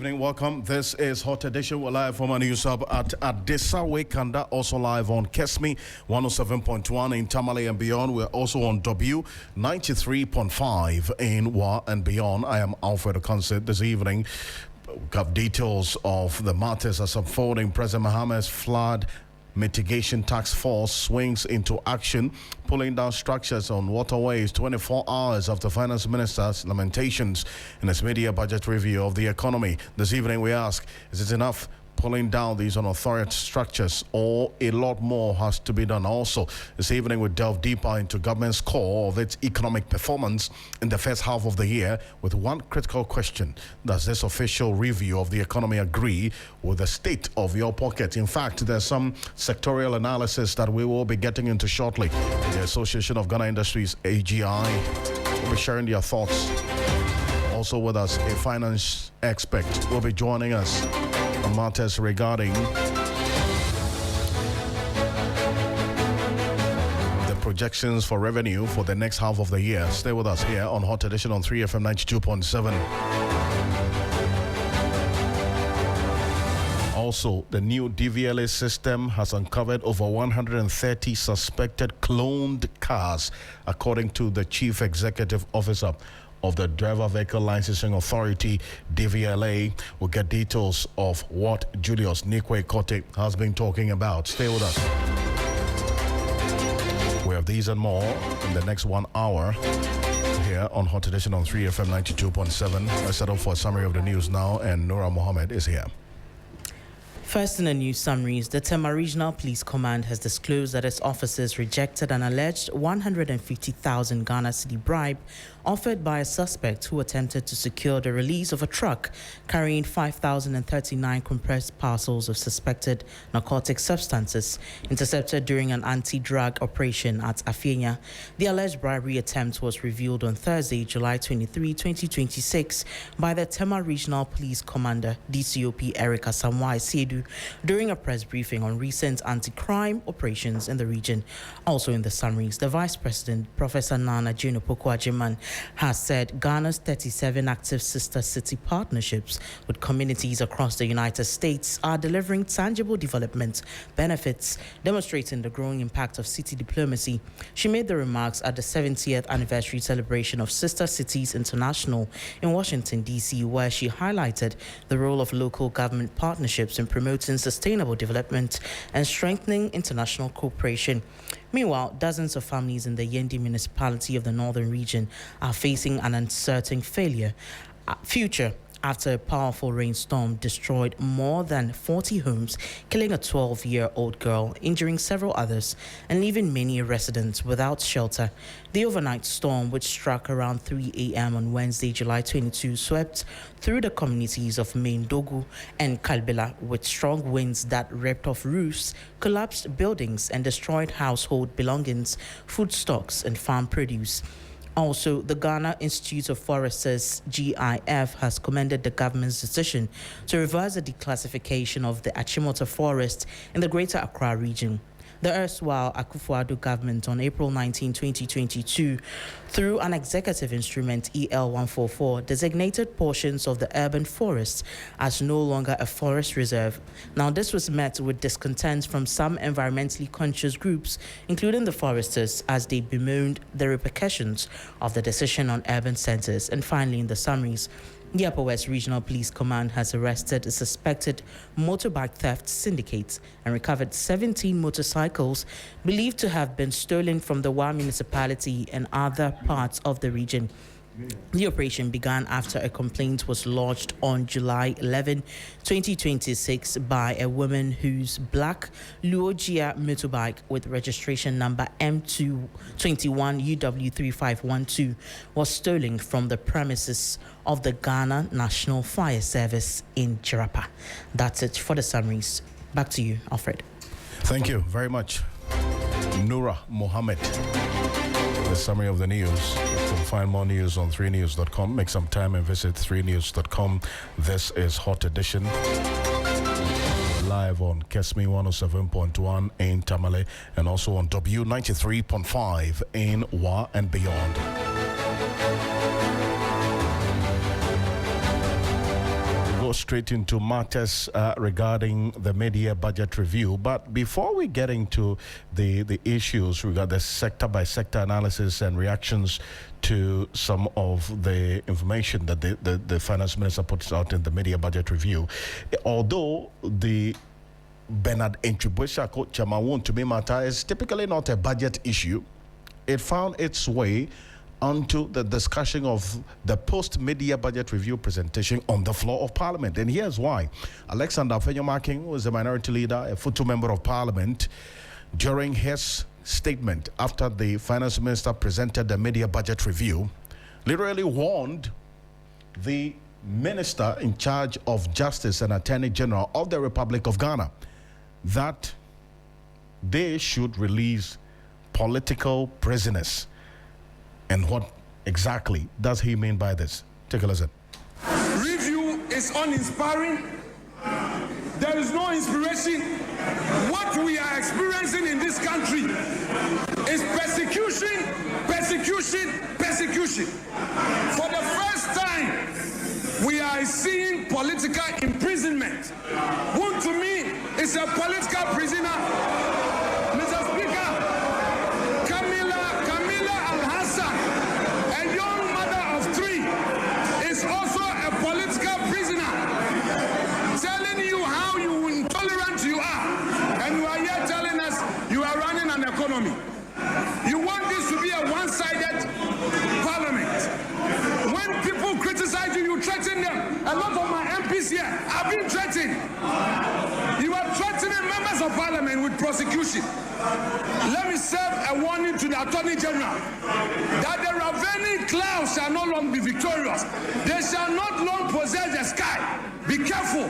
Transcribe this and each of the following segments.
Evening, welcome. This is Hot Edition. We're live from our news hub at Adesa Wakanda, also live on Kesmi 107.1 in Tamale and beyond. We're also on W 93.5 in Wa and beyond. I am Alfred Ocansey. This evening, we have details of the matters as unfolding. President Mahama's flood Mitigation Task Force swings into action, pulling down structures on waterways 24 hours after Finance Minister's lamentations in his media budget review of the economy. This evening we ask, is it enough pulling down these unauthoritative structures, or a lot more has to be done? Also, this evening we delve deeper into government's core of its economic performance in the first half of the year with one critical question: does this official review of the economy agree with the state of your pocket? In fact, there's some sectorial analysis that we will be getting into shortly. The Association of Ghana Industries, AGI, will be sharing their thoughts. Also with us, a finance expert will be joining us on matters regarding the projections for revenue for the next half of the year. Stay with us here on Hot Edition on 3FM 92.7. Also, the new DVLA system has uncovered over 130 suspected cloned cars, according to the Chief Executive Officer of the Driver Vehicle Licensing Authority, DVLA. We'll get details of what Julius Nikwe Kote has been talking about. Stay with us. We have these and more in the next 1 hour here on Hot Edition on 3FM 92.7. Let's settle for a summary of the news now, and Noura Mohammed is here. First in the news summaries, the Tema Regional Police Command has disclosed that its officers rejected an alleged 150,000 Ghana cedi bribe offered by a suspect who attempted to secure the release of a truck carrying 5,039 compressed parcels of suspected narcotic substances intercepted during an anti-drug operation at Afienya. The alleged bribery attempt was revealed on Thursday, July 23, 2026 by the Tema Regional Police Commander, DCOP Erica Samwai Siedu, during a press briefing on recent anti-crime operations in the region. Also in the summaries, the Vice President, Professor Nana Jino Pokuajiman, has said Ghana's 37 active sister city partnerships with communities across the United States are delivering tangible development benefits, demonstrating the growing impact of city diplomacy. She made the remarks at the 70th anniversary celebration of Sister Cities International in Washington, D.C., where she highlighted the role of local government partnerships in promoting sustainable development and strengthening international cooperation. Meanwhile, dozens of families in the Yendi municipality of the northern region are facing an uncertain future after a powerful rainstorm destroyed more than 40 homes, killing a 12-year-old girl, injuring several others, and leaving many residents without shelter. The overnight storm, which struck around 3 a.m. on Wednesday, July 22, swept through the communities of Maindogu and Kalbela with strong winds that ripped off roofs, collapsed buildings, and destroyed household belongings, food stocks, and farm produce. Also, the Ghana Institute of Foresters, GIF, has commended the government's decision to reverse the declassification of the Achimota Forest in the Greater Accra region. The erstwhile Akufo-Addo government on April 19, 2022, through an executive instrument EL 144, designated portions of the urban forest as no longer a forest reserve. Now, this was met with discontent from some environmentally conscious groups, including the foresters, as they bemoaned the repercussions of the decision on urban centers. And finally, in the summaries, the Upper West Regional Police Command has arrested a suspected motorbike theft syndicate and recovered 17 motorcycles believed to have been stolen from the Wa municipality and other parts of the region. The operation began after a complaint was lodged on July 11, 2026 by a woman whose black Luogia motorbike with registration number M221UW3512 was stolen from the premises of the Ghana National Fire Service in Chirapa. That's it for the summaries. Back to you, Alfred. Thank you very much, Noura Mohammed. The summary of the news. You can find more news on 3news.com. Make some time and visit 3news.com. This is Hot Edition, live on Kesmi 107.1 in Tamale and also on W 93.5 in Wa and beyond. straight into matters regarding the mid-year budget review. But before we get into the issues regarding the sector-by-sector analysis and reactions to some of the information that the finance minister puts out in the mid-year budget review, although the Bernard Enchibuesiako Chemawun to me matter is typically not a budget issue, it found its way onto the discussion of the post-mid-year budget review presentation on the floor of Parliament. And here's why. Alexander Afenyomakin, who is a minority leader, a full member of Parliament, during his statement after the finance minister presented the mid-year budget review, literally warned the minister in charge of Justice and Attorney General of the Republic of Ghana that they should release political prisoners. And what exactly does he mean by this? Take a listen. Review is uninspiring. There is no inspiration. What we are experiencing in this country is persecution, persecution, persecution. For the first time, we are seeing political imprisonment. Who to me is a political prisoner. You want this to be a one-sided parliament. When people criticize you, you threaten them. A lot of my MPs here have been threatened. You are threatening members of parliament with prosecution. Let me serve a warning to the Attorney General that the ravening clouds shall no longer be victorious. They shall not long possess the sky. Be careful.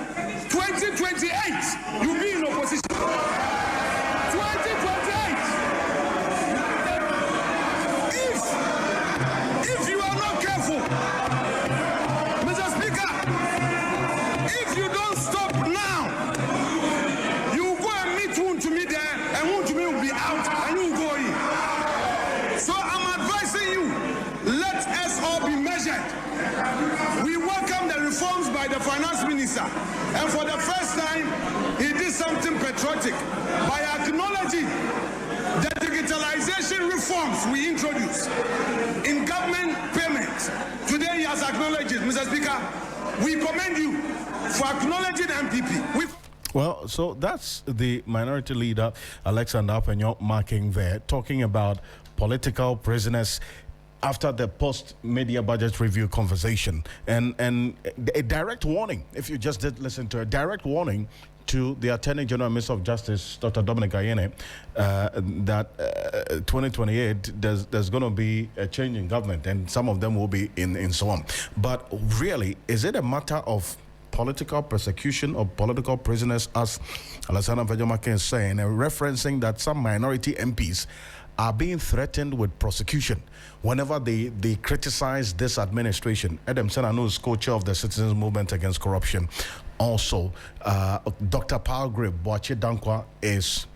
2028, you'll be in opposition. 2028. If you are not careful, Mr. Speaker, if you don't stop now, you will go and meet one to me there, and one to me will be out, and you will go in. So I'm advising you, let us all be measured. We welcome the reforms by the finance minister, and for the first time, he did something patriotic by acknowledging the digitalization reforms we introduced in government payments. Today he has acknowledged it. Mr. Speaker, we commend you for acknowledging MPP. Well, so that's the minority leader, Alexander Afenyomakin there, talking about political prisoners after the post-media budget review conversation. And a direct warning, if you just did listen to a direct warning to the Attorney General and Minister of Justice, Dr. Dominic Ayene, that 2028, there's going to be a change in government, and some of them will be in so on. But really, is it a matter of political persecution or political prisoners, as Alexander Afenyomakin is saying, and referencing that some minority MPs are being threatened with prosecution whenever they criticize this administration? Adam Senanu is co-chair of the Citizens Movement Against Corruption. Also, Dr. Palgrave Boache Dankwa is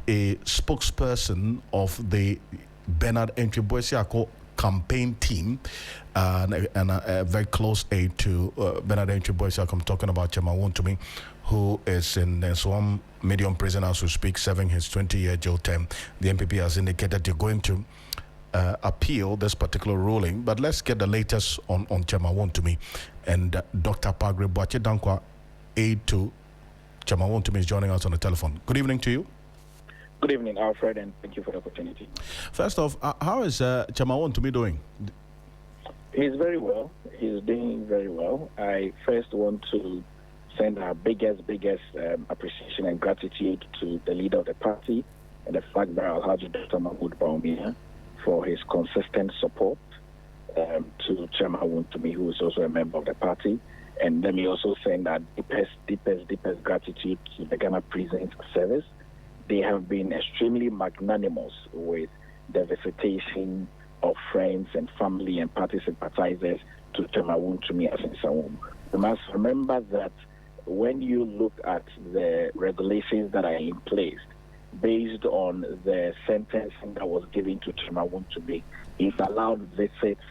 a spokesperson of the Bernard Enchibuesiako campaign team and a very close aide to Bernard Enchibuesiako. I'm talking about Chemawun to me, who is in Swam medium prison as we speak, serving his 20-year jail term. The MPP has indicated they're going to appeal this particular ruling. But let's get the latest on Chemawun to me. And Dr. Palgrave Boache Dankwa, aide to Chemawun to me, is joining us on the telephone. Good evening to you. Good evening, Alfred, and thank you for the opportunity. First off, how is Chemawun to me doing? He's very well. He's doing very well. I first want to send our biggest appreciation and gratitude to the leader of the party and the flag bearer, Alhaji Dr. Mahmoud Bawumia, for his consistent support to Chemawun to me, who is also a member of the party. And let me also send our deepest gratitude to the Ghana Prison Service. They have been extremely magnanimous with the visitation of friends and family and party sympathizers to Chemawun to me as in Sawum. You must remember that when you look at the regulations that are in place, based on the sentencing that was given to Chemawun to me, he's allowed visits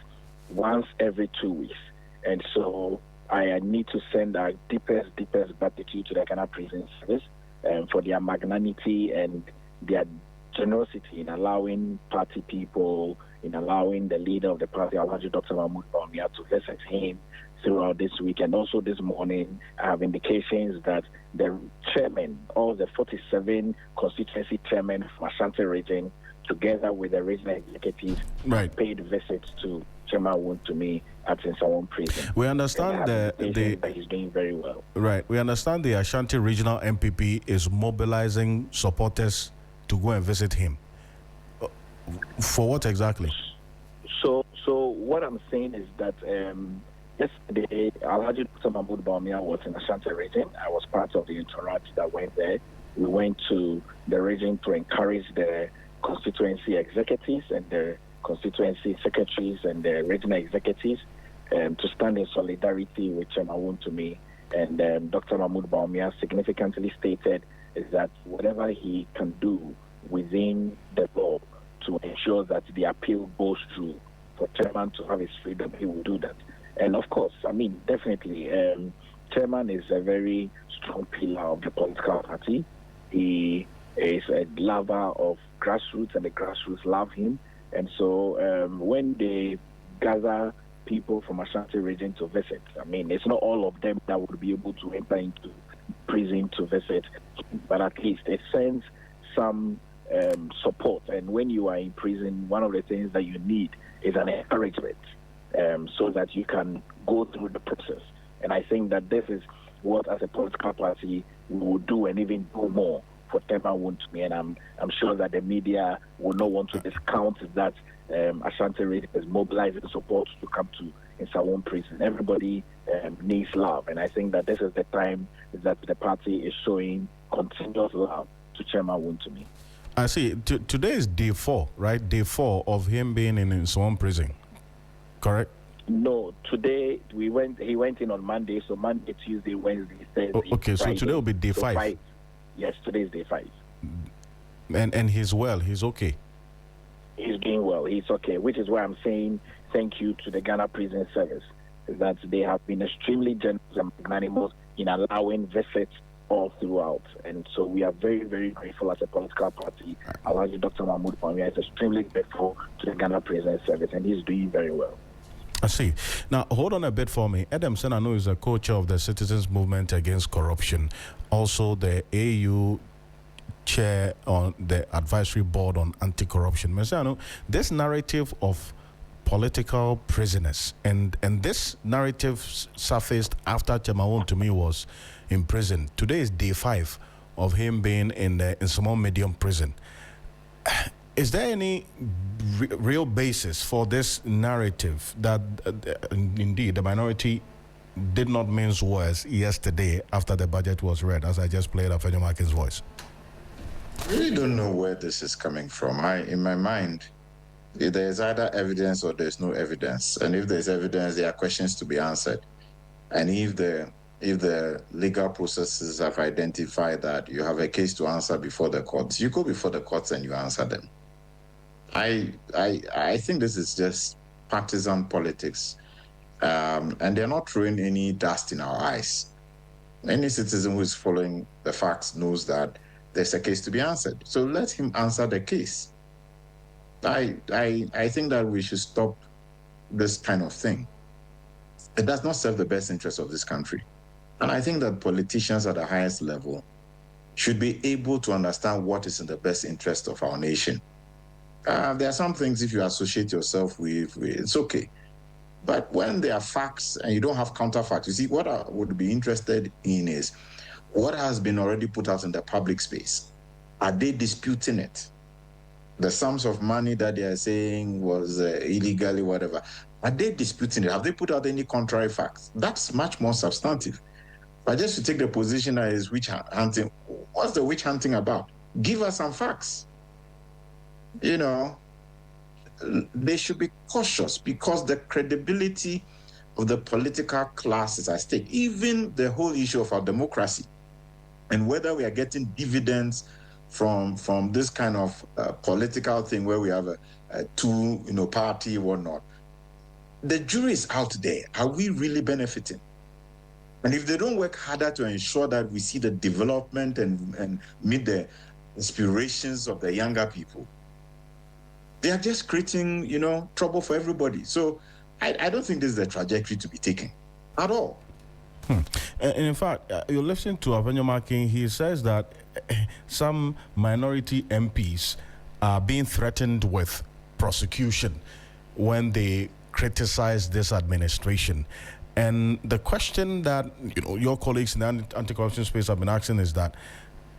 once every 2 weeks. And so I need to send our deepest gratitude to the Ghana Prison Service for their magnanimity and their generosity in allowing party people, in allowing the leader of the party, Alhaji Dr. Mahmoud Bawumia, to visit him throughout this week. And also this morning, I have indications that the chairman, all the 47 constituency chairmen from Ashanti region, together with the regional executives, paid visits to Chairman Wontumi at Nsawam prison. We understand that he's doing very well. Right. We understand the Ashanti Regional MPP is mobilizing supporters to go and visit him. For what exactly? So what I'm saying is that yesterday, Alhaji Dr. Mahmoud Bawumia was in Ashanti region. I was part of the entourage that went there. We went to the region to encourage the constituency executives and the constituency secretaries and the regional executives to stand in solidarity with Chairman Wontumi. And Dr. Mahmoud Bawumia significantly stated is that whatever he can do within the law to ensure that the appeal goes through for Chairman to have his freedom, he will do that. And of course, I mean, definitely, Chairman is a very strong pillar of the political party. He is a lover of grassroots, and the grassroots love him. And so when they gather people from Ashanti region to visit, I mean, it's not all of them that would be able to enter into prison to visit, but at least it sends some support. And when you are in prison, one of the things that you need is an encouragement so that you can go through the process. And I think that this is what, as a political party, we will do, and even do more for Chairman Wontumi. And I'm sure that the media will not want to discount that Ashanti region is mobilizing support to come to Nsawam prison. Everybody needs love, and I think that this is the time that the party is showing continuous love to Chairman Wontumi. I see. Today is day 4, right? Day 4 of him being in Nsawam prison, correct? No, today he went in on Monday, so Monday, Tuesday, Wednesday, Thursday. Okay, Friday. so today will be day 5. Yes, today is day 5. And he's well. He's okay. He's doing well. He's okay, which is why I'm saying thank you to the Ghana Prison Service, that they have been extremely generous and magnanimous in allowing visits all throughout. And so we are very, very grateful as a political party. Alhaji Dr. Mahmoud Bawumia is extremely grateful to the Ghana Prison Service, and he's doing very well. I see. Now, hold on a bit for me. Edemson, I know, is a co-chair of the Citizens Movement Against Corruption, also the AU chair on the advisory board on anti-corruption. Messiano, this narrative of political prisoners, and this narrative surfaced after Chairman Wontumi was in prison. Today is day 5 of him being in small medium prison. Is there any real basis for this narrative that indeed the minority did not mince words yesterday after the budget was read, as I just played Alfred Ocansey's voice? I really don't know where this is coming from. In my mind, there's either evidence or there's no evidence. And if there's evidence, there are questions to be answered. And if the legal processes have identified that you have a case to answer before the courts, you go before the courts and you answer them. I think this is just partisan politics, and they're not throwing any dust in our eyes. Any citizen who is following the facts knows that there's a case to be answered. So let him answer the case. I think that we should stop this kind of thing. It does not serve the best interest of this country. And I think that politicians at the highest level should be able to understand what is in the best interest of our nation. There are some things, if you associate yourself with, it's okay. But when there are facts and you don't have counterfacts, you see, what I would be interested in is what has been already put out in the public space. Are they disputing it? The sums of money that they are saying was illegally, whatever, are they disputing it? Have they put out any contrary facts? That's much more substantive. But just to take the position that is witch hunting, what's the witch hunting about? Give us some facts. You know, they should be cautious because the credibility of the political class is at stake. Even the whole issue of our democracy and whether we are getting dividends from this kind of political thing where we have a two party or not. The jury is out there. Are we really benefiting? And if they don't work harder to ensure that we see the development and meet the aspirations of the younger people, they are just creating, trouble for everybody. So I don't think this is the trajectory to be taken at all. And in fact, you're listening to Avenyomakin. He says that some minority MPs are being threatened with prosecution when they criticize this administration. And the question that your colleagues in the anti-corruption space have been asking is that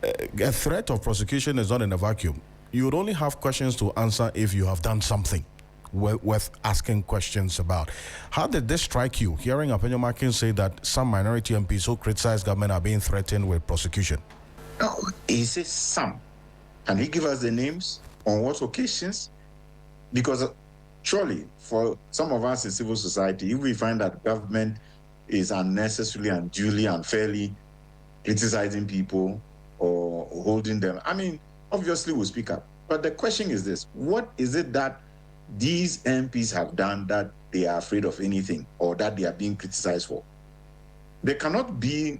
a threat of prosecution is not in a vacuum. You would only have questions to answer if you have done something worth asking questions about. How did this strike you, hearing Avenyomakin say that some minority MPs who criticize government are being threatened with prosecution? No, he says some. Can he give us the names? On what occasions? Because surely, for some of us in civil society, if we find that government is unnecessarily, unduly, unfairly criticizing people or holding them, obviously we'll speak up. But the question is this: what is it that these MPs have done that they are afraid of anything or that they are being criticized for? There cannot be,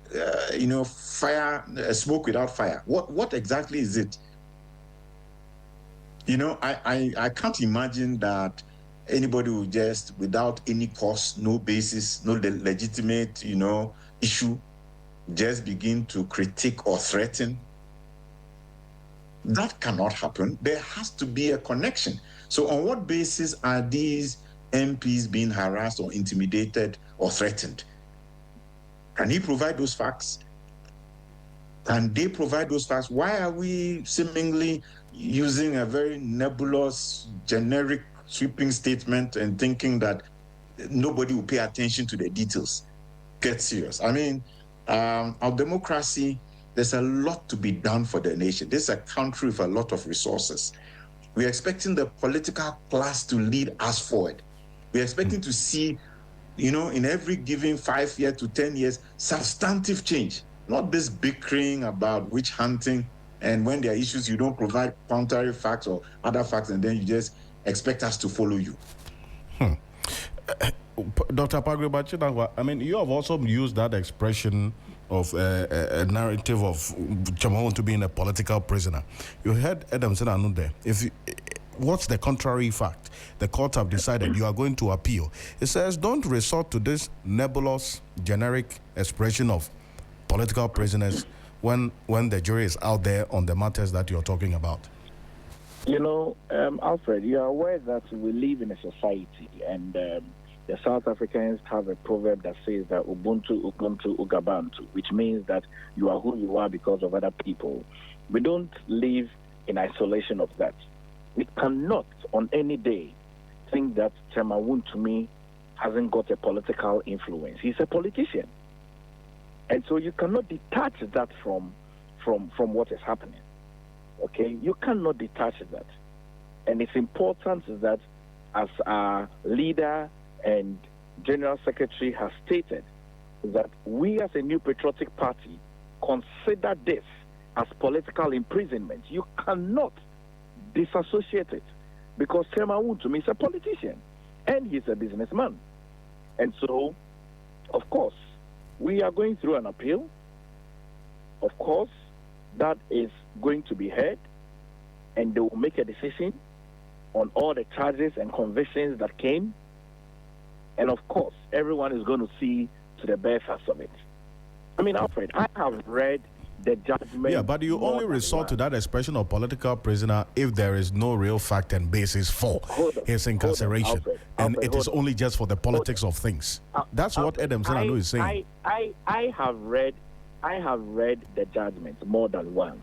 fire, smoke without fire. What exactly is it? I can't imagine that anybody will just, without any cause, no basis, no legitimate, issue, just begin to critique or threaten. That cannot happen. There has to be a connection. So on what basis are these MPs being harassed or intimidated or threatened? Can he provide those facts? Can they provide those facts? Why are we seemingly using a very nebulous, generic, sweeping statement and thinking that nobody will pay attention to the details? Get serious. Our democracy, there's a lot to be done for the nation. This is a country with a lot of resources. We're expecting the political class to lead us forward. We're expecting to see, in every given 5 years to 10 years, substantive change, not this bickering about witch hunting. And when there are issues, you don't provide contrary facts or other facts, and then you just expect us to follow you. Dr. Pagre, you have also used that expression of a narrative of Chamon to being a political prisoner. You heard Adam Senanu there. What's the contrary fact? The courts have decided you are going to appeal. It says don't resort to this nebulous, generic expression of political prisoners when the jury is out there on the matters that you're talking about. Alfred, you are aware that we live in a society, and the South Africans have a proverb that says that Ubuntu, Ubuntu, Ugabantu, which means that you are who you are because of other people. We don't live in isolation of that. We cannot, on any day, think that Temawun to me hasn't got a political influence. He's a politician. And so you cannot detach that from what is happening. Okay? You cannot detach that. And it's important that as our leader and General Secretary has stated, that we as a New Patriotic Party consider this as political imprisonment. You cannot disassociate it, because Temawun to me is a politician and he's a businessman. And so, of course, we are going through an appeal. Of course, that is going to be heard, and they will make a decision on all the charges and convictions that came. And of course, everyone is going to see to the bare facts of it. Alfred, I have read the judgment. Yeah, but you only resort to that expression of political prisoner if there is no real fact and basis for his incarceration. And it is only just for the politics of things. That's what Adam Senanu is saying. I have read the judgment more than once.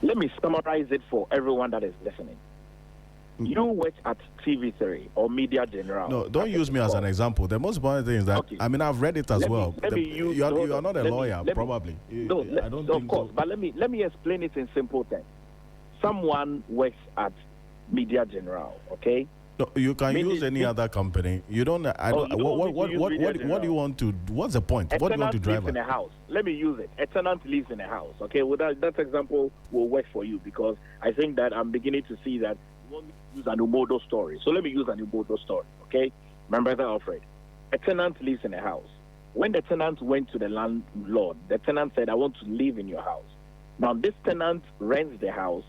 Let me summarize it for everyone that is listening. You work at TV3 or Media General. No, don't use me as an example. The most important thing is that, I've read it as well. You are not a lawyer, probably. I don't think so. But let me explain it in simple terms. Someone works at Media General, okay? No, you can use any other company. You don't. What do you want to? What's the point? What do you want to drive in a house. Let me use it. A tenant lives in a house. Okay, well that example will work for you, because I think that I'm beginning to see that you want me to use an Umodo story. So let me use an Umodo story. Okay, my brother Alfred. A tenant lives in a house. When the tenant went to the landlord, the tenant said, I want to live in your house. Now, this tenant rents the house,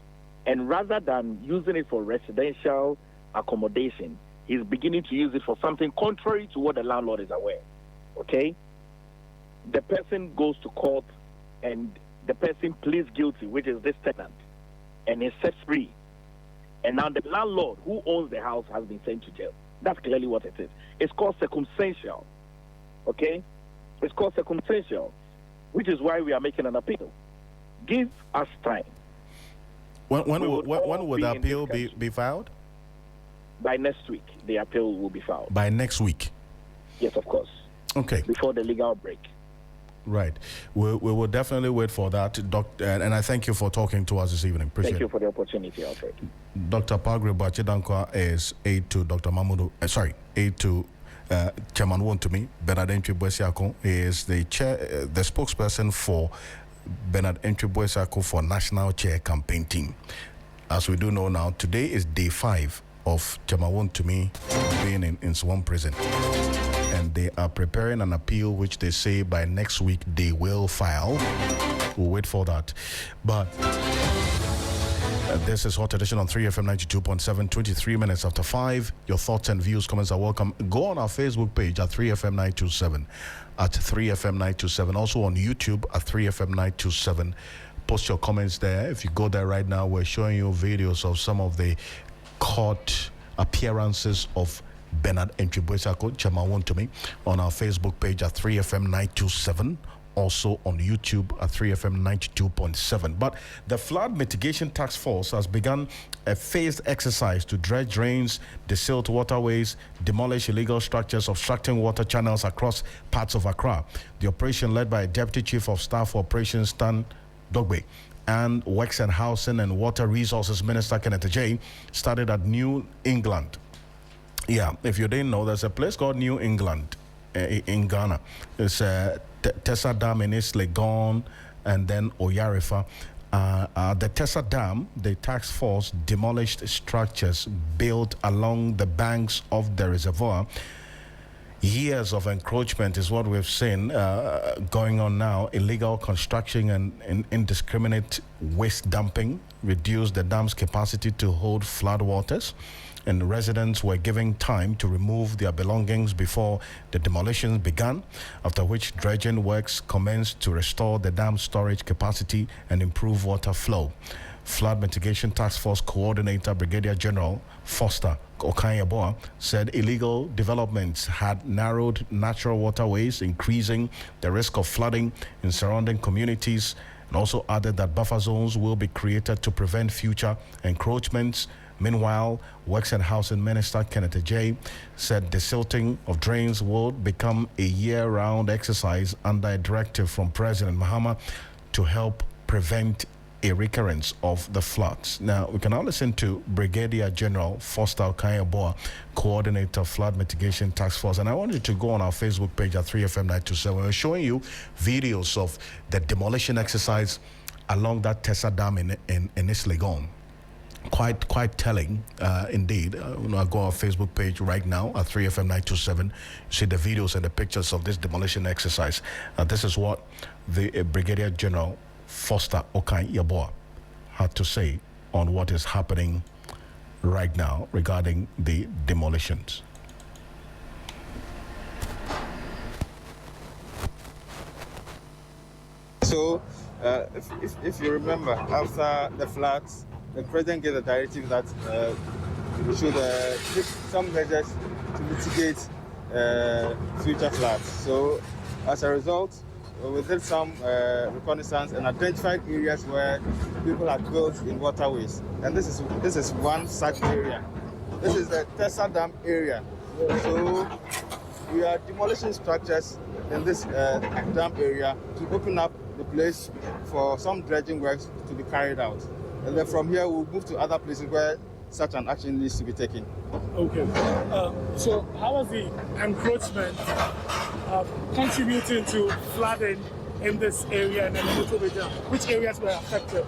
and rather than using it for residential accommodation, he's beginning to use it for something contrary to what the landlord is aware. Okay? The person goes to court, and the person pleads guilty, which is this tenant, and is set free. And now the landlord who owns the house has been sent to jail. That's clearly what it is. It's called circumstantial. Okay? It's called circumstantial, which is why we are making an appeal. Give us time. When would the appeal be filed? By next week, the appeal will be filed. By next week? Yes, of course. Okay. Before the legal break. Right. We will definitely wait for that, and I thank you for talking to us this evening. Appreciate Thank you for the opportunity, Alfred. Dr. Pagre Bachidankwa is aide to Dr. Mamudu, aide to Chairman Wontumi. Bernard Entry-Boesiako is the spokesperson for Bernard Entry-Boesiako for National Chair Campaign Team. As we do know now, today is day 5 of Chairman Wontumi being in Swan Prison. And they are preparing an appeal, which they say by next week they will file. We'll wait for that. But this is Hot Edition on 3FM 92.7, 23 minutes after 5. Your thoughts and views, comments are welcome. Go on our Facebook page at 3FM 927, at 3FM 927. Also on YouTube at 3FM 927. Post your comments there. If you go there right now, we're showing you videos of some of the court appearances of Bernard Entry-Boesiako, Chairman Wontumi, on our Facebook page at 3FM 927. Also on YouTube at 3FM 92.7. But the Flood Mitigation Task Force has begun a phased exercise to dredge drains, desilt waterways, demolish illegal structures obstructing water channels across parts of Accra. The operation, led by Deputy Chief of Staff for Operations Stan Dogbe and Works and Housing and Water Resources Minister Kenneth J, started at New England. Yeah, if you didn't know, there's a place called New England in Ghana. It's Tessa Dam in East Legon, and then Oyarifa. The Tessa Dam, the task force demolished structures built along the banks of the reservoir. Years of encroachment is what we've seen going on now. Illegal construction and indiscriminate waste dumping reduced the dam's capacity to hold floodwaters, and residents were given time to remove their belongings before the demolitions began, after which dredging works commenced to restore the dam's storage capacity and improve water flow. Flood Mitigation Task Force Coordinator Brigadier General Foster Ocansey said illegal developments had narrowed natural waterways, increasing the risk of flooding in surrounding communities, and also added that buffer zones will be created to prevent future encroachments. Meanwhile, Works and Housing Minister Kenneth J said desilting of drains will become a year-round exercise under a directive from President Mahama to help prevent a recurrence of the floods. Now, we can now listen to Brigadier General Foster Ocansey, Coordinator Flood Mitigation Task Force. And I want you to go on our Facebook page at 3FM 927. We're showing you videos of the demolition exercise along that Tessa Dam in East Legon. Quite telling, indeed. I go on our Facebook page right now at 3FM 927. You see the videos and the pictures of this demolition exercise. This is what the Brigadier General Foster Ocansey had to say on what is happening right now regarding the demolitions. So, if you remember, after the floods, the president gave a directive that we should take some measures to mitigate future floods. So, as a result, we did some reconnaissance and identified areas where people had built in waterways. And this is one such area. This is the Tessa Dam area. So we are demolishing structures in this dam area to open up the place for some dredging works to be carried out. And then from here we'll move to other places where such an action needs to be taken. Okay. So how was the encroachment contributing to flooding in this area and then a little bit down? Which areas were affected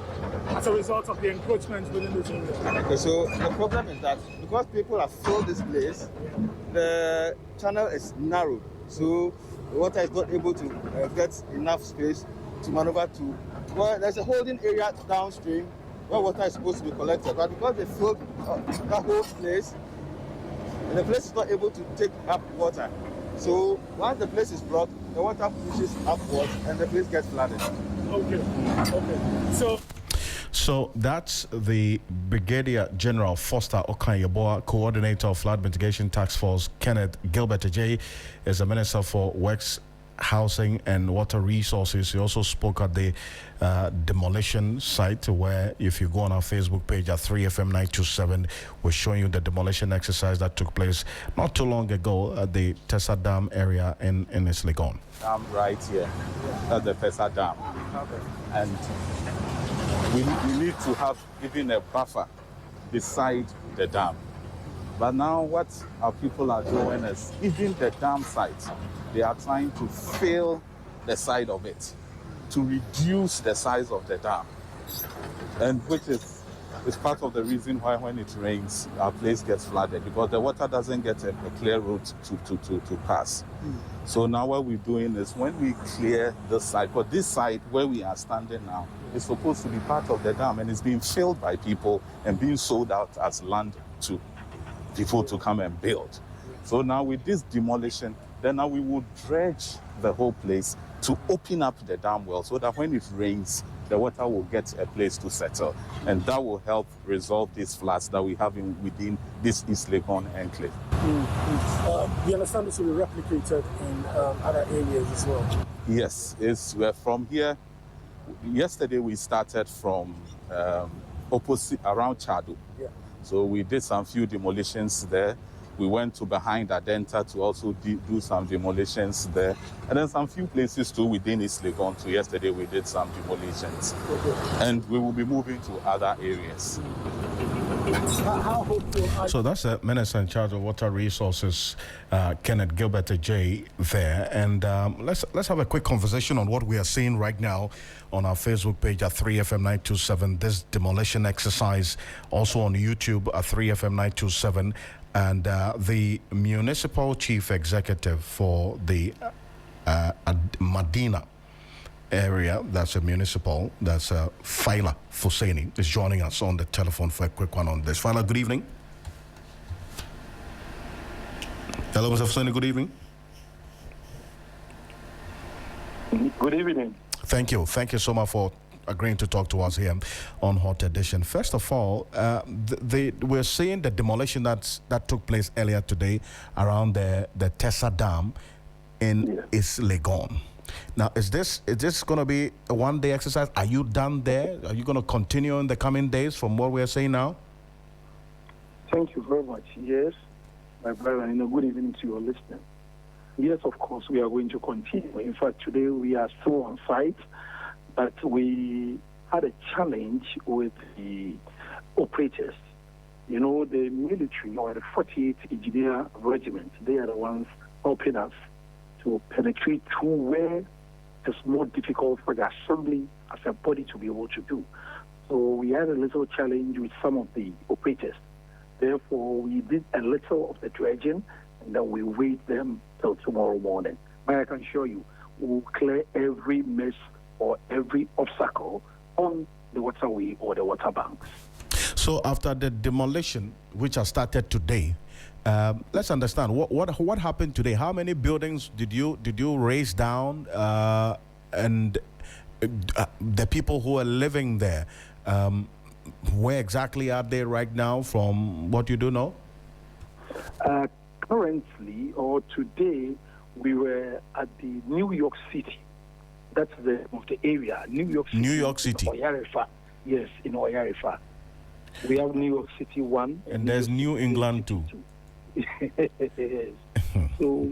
as a result of the encroachment within this area? Okay, so the problem is that because people have filled this place, the channel is narrow. So the water is not able to get enough space to maneuver to. Well, there's a holding area downstream where water is supposed to be collected, but because they filled that whole place, and the place is not able to take up water. So once the place is blocked, the water pushes upwards and the place gets flooded. Okay. So that's the Brigadier General Foster Okanyeboa, Coordinator of Flood Mitigation Task Force. Kenneth Gilbert Ajay is the Minister for Works, Housing and Water Resources. He also spoke at the demolition site, where if you go on our Facebook page at 3FM927, we're showing you the demolition exercise that took place not too long ago at the Tessa Dam area in Islegon. Dam right here, that's the Tessa Dam. And we need to have even a buffer beside the dam. But now what our people are doing is, even the dam site, they are trying to fill the side of it to reduce the size of the dam. And which is part of the reason why when it rains, our place gets flooded, because the water doesn't get a clear route to pass. So now what we're doing is, when we clear this side, but this side where we are standing now is supposed to be part of the dam, and it's being filled by people and being sold out as land to people to come and build. So now with this demolition, then now we will dredge the whole place to open up the dam well, so that when it rains, the water will get a place to settle. And that will help resolve these floods that we have within this East Legon enclave. We understand this will be replicated in other areas as well. Yes, we're from here. Yesterday we started from opposite around Chado. Yeah. So we did some few demolitions there. We went to behind Adenta to also do some demolitions there. And then some few places too within East Legon too. Yesterday we did some demolitions. And we will be moving to other areas. How hopeful So that's the Minister in charge of Water Resources, Kenneth Gilbert Ajay there. And let's have a quick conversation on what we are seeing right now on our Facebook page at 3FM927. This demolition exercise also on YouTube at 3FM927. And the municipal chief executive for the Medina area, that's a municipal, that's Faila Fuseni, is joining us on the telephone for a quick one on this. Faila, good evening. Hello, Mr. Fuseni, good evening. Good evening. Thank you so much for agreeing to talk to us here on Hot Edition. First of all, we're seeing the demolition that took place earlier today around the Tessa Dam in East Legon. Now, is this going to be a one-day exercise? Are you done there? Are you going to continue in the coming days from what we are saying now? Thank you very much. Yes, my brother, and a good evening to your listeners. Yes, of course, we are going to continue. In fact, today we are still on site, but we had a challenge with the operators. You know, the military, or the 48th Engineer Regiment, they are the ones helping us to penetrate through where it's more difficult for the assembly as a body to be able to do. So we had a little challenge with some of the operators. Therefore, we did a little of the dredging, and then we wait them till tomorrow morning. But I can assure you, we'll clear every mess or every obstacle on the waterway or the water banks. So after the demolition, which has started today, let's understand what happened today. How many buildings did you raise down, and the people who are living there, where exactly are they right now from what you do know? Currently, or today, we were at the New York City. That's the area, New York City. New York City. Oyarifa. Yes, in Oyarifa. We have New York City 1. And there's New England 2. Yes. So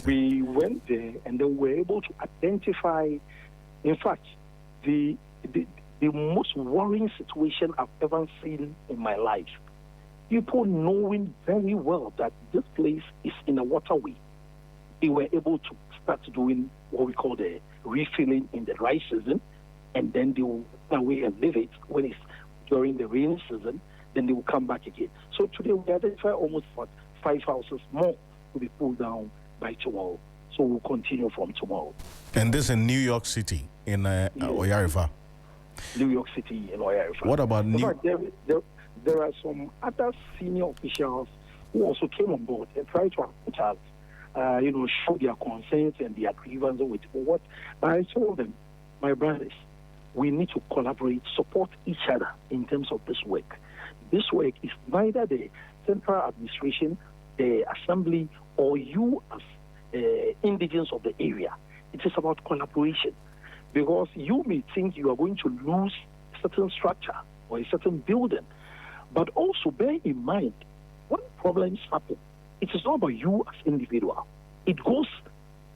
we went there, and then we were able to identify, in fact, the most worrying situation I've ever seen in my life. People knowing very well that this place is in a waterway, they were able to start doing what we call the refilling in the dry season, and then they will go away and leave it when it's during the rainy season, then they will come back again. So today we identify almost 5 houses more to be pulled down by tomorrow. So we'll continue from tomorrow. And this in New York City, in Oyarifa. New York City in Oyarifa. What about in fact, there are some other senior officials who also came on board and tried to approach us, show their concerns and their grievances with what. But I told them, my brothers, we need to collaborate, support each other in terms of this work. This work is neither the central administration, the assembly, or you as indigents of the area. It is about collaboration, because you may think you are going to lose a certain structure or a certain building, but also bear in mind, when problems happen, it is not about you as individual. It goes,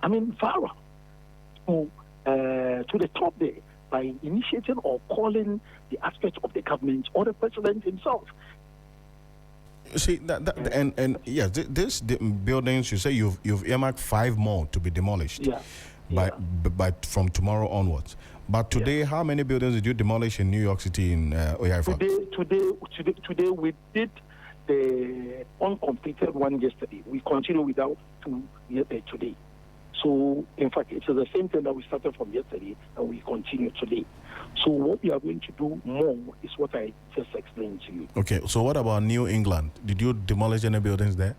viral to the top there by initiating or calling the aspect of the government or the president himself. See this buildings, you say you've earmarked 5 more to be demolished. By from tomorrow onwards. But today, how many buildings did you demolish in New York City in Oyarifa? Today we did the uncompleted one yesterday. We continue without 2 today. So, in fact, it's the same thing that we started from yesterday and we continue today. So what we are going to do more is what I just explained to you. Okay, so what about New England? Did you demolish any buildings there?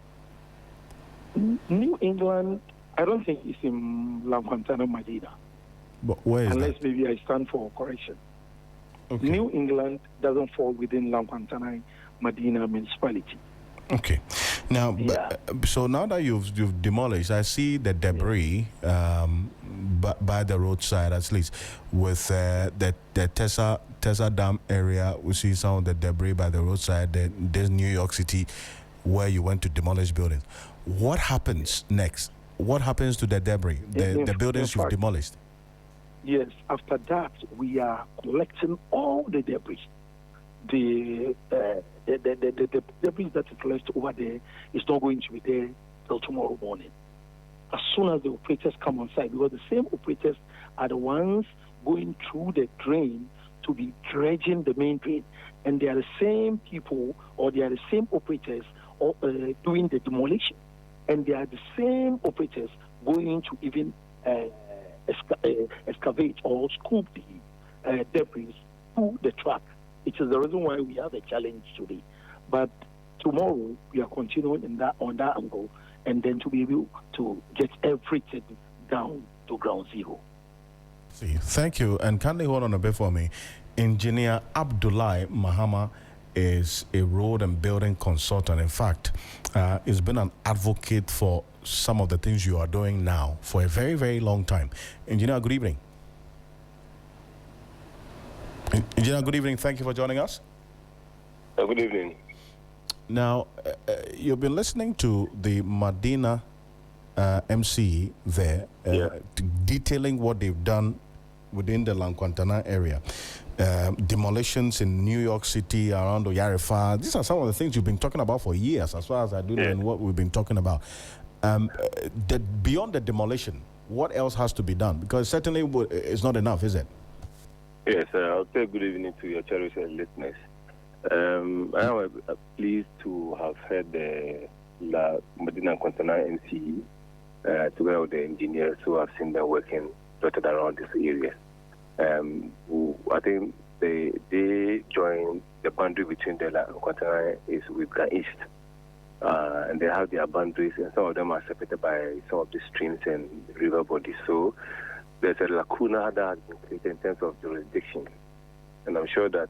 New England, I don't think it's in Lamquantana, Medina. But where is Unless that? maybe I stand for correction. Okay. New England doesn't fall within Lamquantana, Medina municipality. Okay. Now, so now that you've demolished, I see the debris by the roadside, at least, with the Tessa Dam area. We see some of the debris by the roadside. There's New York City, where you went to demolish buildings. What happens next? What happens to the debris, the buildings you've demolished? Yes, after that, we are collecting all the debris. The debris that is left over there is not going to be there till tomorrow morning. As soon as the operators come on site, because the same operators are the ones going through the drain to be dredging the main drain, and they are the same people, or they are the same operators doing the demolition, and they are the same operators going to even excavate or scoop the debris to the truck. It is the reason why we have a challenge today. But tomorrow we are continuing on that angle, and then to be able to get everything down to ground zero. See, thank you. And kindly hold on a bit for me. Engineer Abdullahi Mahama is a road and building consultant. In fact, he's been an advocate for some of the things you are doing now for a very, very long time. Engineer, good evening. Engineer, good evening. Thank you for joining us. Good evening. Now, you've been listening to the Medina MC there, detailing what they've done within the Lamquantana area. Demolitions in New York City, around Oyarifa. These are some of the things you've been talking about for years, as far as I do know, and what we've been talking about. Beyond the demolition, what else has to be done? Because certainly it's not enough, is it? Yes, I'll say good evening to your cherished listeners. I am pleased to have heard the Medina Lamquantana MC together with the engineers who have seen them working dotted around this area. I think they join the boundary between the Lamquantana is with the east, and they have their boundaries, and some of them are separated by some of the streams and river bodies. So there's a lacuna that has been created in terms of jurisdiction, and I'm sure that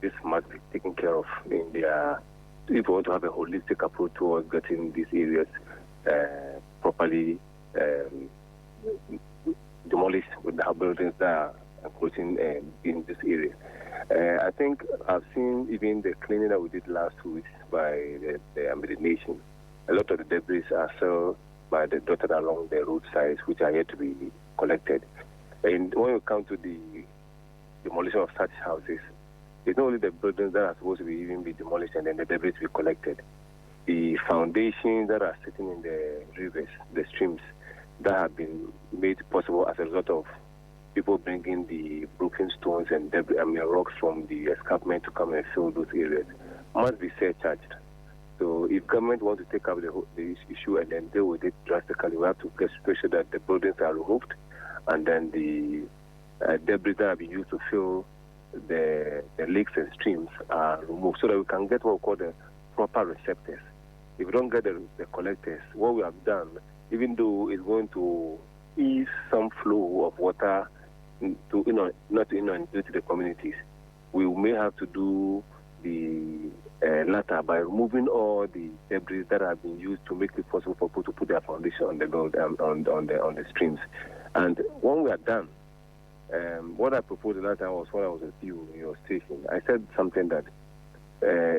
this must be taken care of in their, if we want to have a holistic approach towards getting these areas properly demolished with the buildings that are encroaching in this area. I think I've seen even the cleaning that we did last week by the Mitigation. A lot of the debris are still by the dotted along the roadsides, which are yet to be collected. And when we come to the demolition of such houses, it's not only the buildings that are supposed to be even be demolished and then the debris be collected. The foundations that are sitting in the rivers, the streams, that have been made possible as a result of people bringing the broken stones and debris, rocks from the escarpment to come and fill those areas, must be surcharged. So if government want to take up the issue and then deal with it drastically, we have to make sure that the buildings are removed, and then the debris that have been used to fill the lakes and streams are removed, so that we can get what we call the proper receptors. If we don't get the collectors, what we have done, even though it's going to ease some flow of water not to inundate the communities, we may have to do the latter by removing all the debris that have been used to make it possible for people to put their foundation on the road, on the streams. And when we are done, what I proposed the last time was when I was with you in your station. I said something that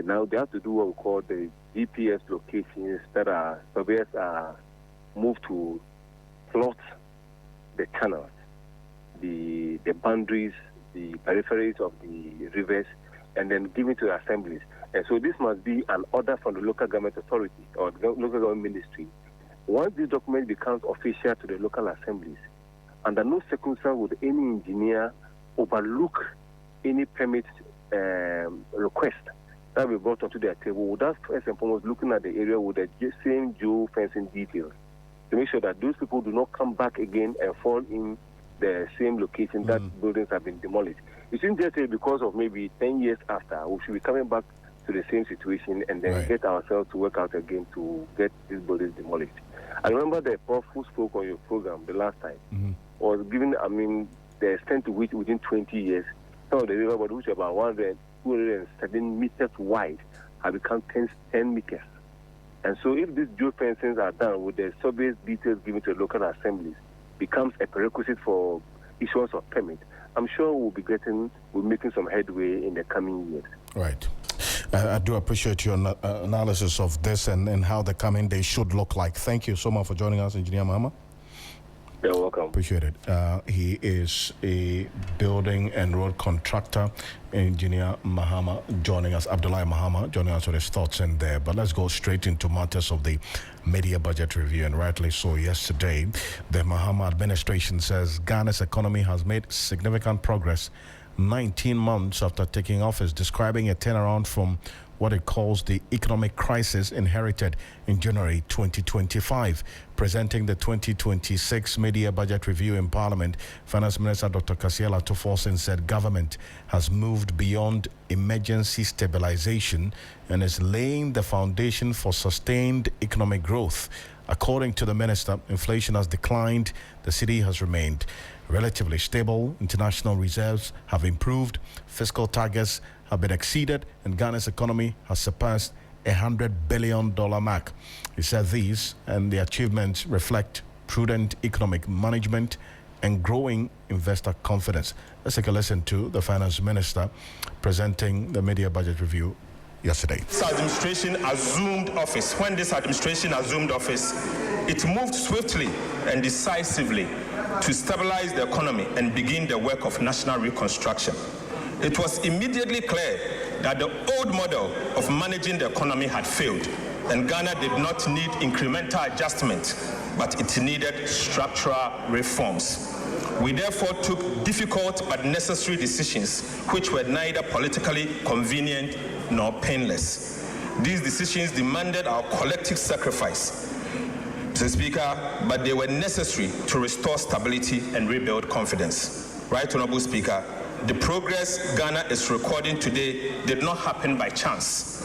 now they have to do what we call the GPS locations that are surveyors are moved to plot the channels, the boundaries, the peripheries of the rivers, and then give it to the assemblies. And so this must be an order from the local government authority or the local government ministry. Once this document becomes official to the local assemblies, under no circumstance would any engineer overlook any permit request that will be brought onto their table without first and foremost looking at the area with the same geofencing details to make sure that those people do not come back again and fall in the same location that buildings have been demolished. It shouldn't just say because of maybe 10 years after, we should be coming back to the same situation and then get ourselves to work out again to get these buildings demolished. I remember the prof who spoke on your program the last time was given, the extent to which within 20 years, some of the river bodies, which are about 207 meters wide, have become 10 meters. And so if these geofencings are done with the survey details given to the local assemblies, becomes a prerequisite for issuance of permit, I'm sure we're making some headway in the coming years. Right. I do appreciate your analysis of this and how the coming day should look like. Thank you so much for joining us, Engineer Mahama. You're welcome. Appreciate it. He is a building and road contractor, Engineer Mahama, joining us, Abdullahi Mahama, joining us with his thoughts in there. But let's go straight into matters of the media budget review, and rightly so. Yesterday, the Mahama administration says Ghana's economy has made significant progress 19 months after taking office, describing a turnaround from what it calls the economic crisis inherited in January 2025. Presenting the 2026 media budget review in Parliament, Finance Minister Dr. Kasiela Tuforsen said government has moved beyond emergency stabilization and is laying the foundation for sustained economic growth. According to the minister, inflation has declined, the city has remained relatively stable, international reserves have improved, fiscal targets have been exceeded, and Ghana's economy has surpassed $100 billion mark. He said these and the achievements reflect prudent economic management and growing investor confidence. Let's take a listen to the finance minister presenting the media budget review yesterday. This administration assumed office. When this administration assumed office, it moved swiftly and decisively to stabilize the economy and begin the work of national reconstruction. It was immediately clear that the old model of managing the economy had failed, and Ghana did not need incremental adjustment, but it needed structural reforms. We therefore took difficult but necessary decisions which were neither politically convenient nor painless. These decisions demanded our collective sacrifice, Mr. Speaker, but they were necessary to restore stability and rebuild confidence. Right Honorable Speaker, the progress Ghana is recording today did not happen by chance.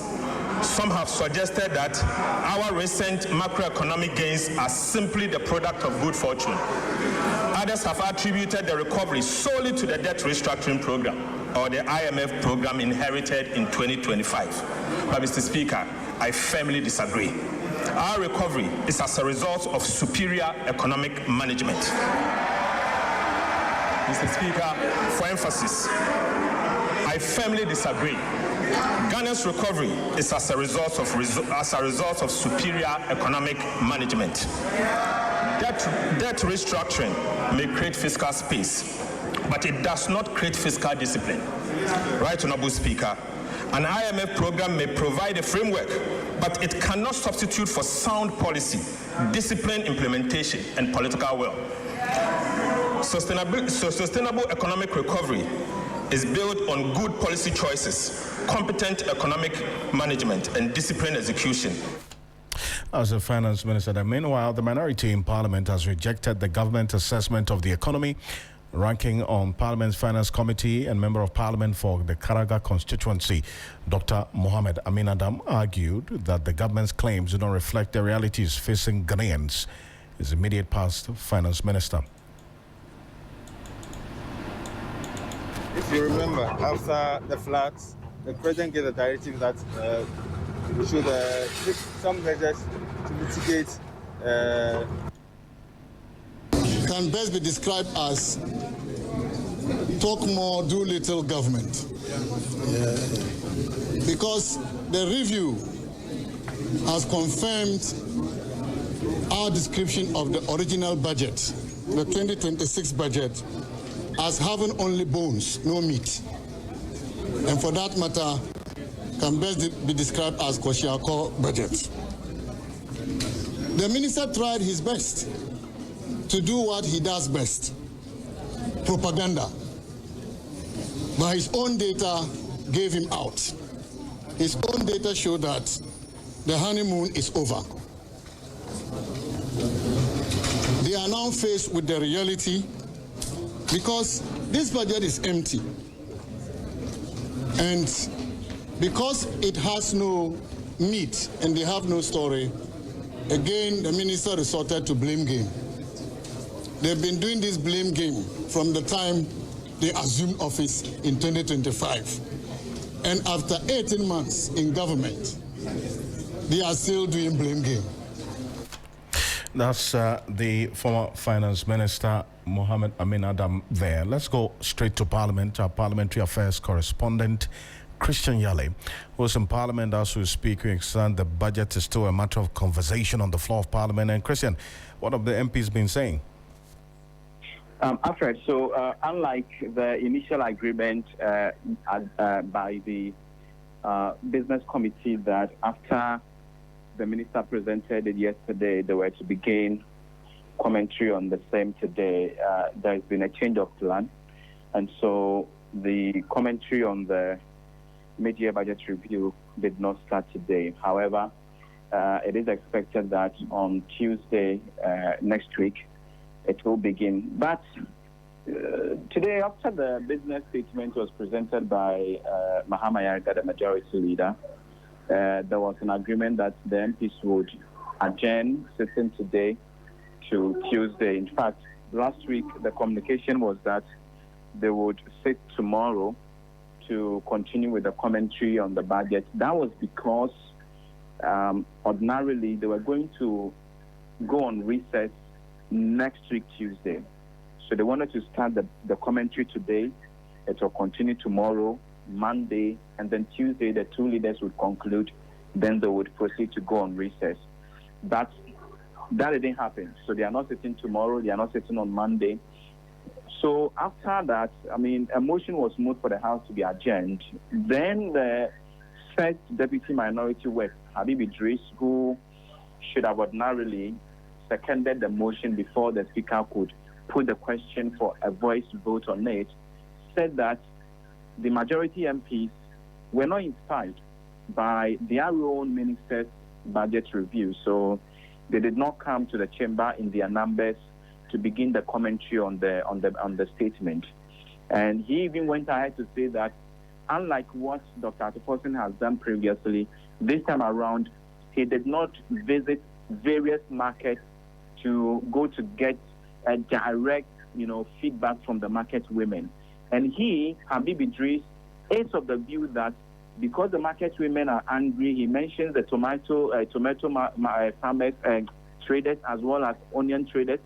Some have suggested that our recent macroeconomic gains are simply the product of good fortune. Others have attributed the recovery solely to the debt restructuring program or the IMF program inherited in 2025. But Mr. Speaker, I firmly disagree. Our recovery is as a result of superior economic management. Mr. Speaker, for emphasis, I firmly disagree. Ghana's recovery is as a result of superior economic management. Debt restructuring may create fiscal space, but it does not create fiscal discipline. Right Honorable Speaker, an IMF program may provide a framework, but it cannot substitute for sound policy, disciplined implementation, and political will. Sustainable economic recovery is built on good policy choices, competent economic management, and disciplined execution. As the finance minister, meanwhile, the minority in parliament has rejected the government assessment of the economy. Ranking on Parliament's Finance Committee and Member of Parliament for the Karaga constituency, Dr. Mohammed Amin Adam, argued that the government's claims do not reflect the realities facing Ghanaians. His immediate past finance minister. If you remember, after the floods, the president gave a directive that we should take some measures to mitigate. Can best be described as talk more, do little government. Because the review has confirmed our description of the original budget, the 2026 budget, as having only bones, no meat. And for that matter, can best be described as Koscielny budget. The minister tried his best to do what he does best, propaganda. But his own data gave him out. His own data showed that the honeymoon is over. They are now faced with the reality because this budget is empty. And because it has no meat and they have no story, again, the minister resorted to blame game. They've been doing this blame game from the time they assumed office in 2025. And after 18 months in government, they are still doing blame game. That's the former finance minister, Mohammed Amin Adam there. Let's go straight to Parliament. Our parliamentary affairs correspondent, Christian Yale, who's in Parliament as we speak. We understand the budget is still a matter of conversation on the floor of Parliament. And Christian, what have the MPs been saying? Alfred, so unlike the initial agreement by the business committee that after the minister presented it yesterday, they were to begin commentary on the same today, there's been a change of plan. And so the commentary on the mid-year budget review did not start today. However, it is expected that on Tuesday next week, it will begin. But today, after the business statement was presented by Mahama, the majority leader, there was an agreement that the MPs would adjourn sitting today to Tuesday. In fact, last week, the communication was that they would sit tomorrow to continue with the commentary on the budget. That was because ordinarily they were going to go on recess next week, Tuesday. So they wanted to start the commentary today. It will continue tomorrow, Monday, and then Tuesday the two leaders would conclude. Then they would proceed to go on recess. But that didn't happen. So they are not sitting tomorrow. They are not sitting on Monday. So after that, a motion was moved for the House to be adjourned. Then the first Deputy Minority Whip, Habib Idris, who should have ordinarily seconded the motion before the Speaker could put the question for a voice vote on it, said that the majority MPs were not inspired by their own minister's budget review. So they did not come to the chamber in their numbers to begin the commentary on the statement. And he even went ahead to say that unlike what Dr. Atiforsen has done previously, this time around, he did not visit various markets to go to get a direct, feedback from the market women. And he, Habib Idris, is of the view that because the market women are angry, he mentions the tomato farmers and traders as well as onion traders.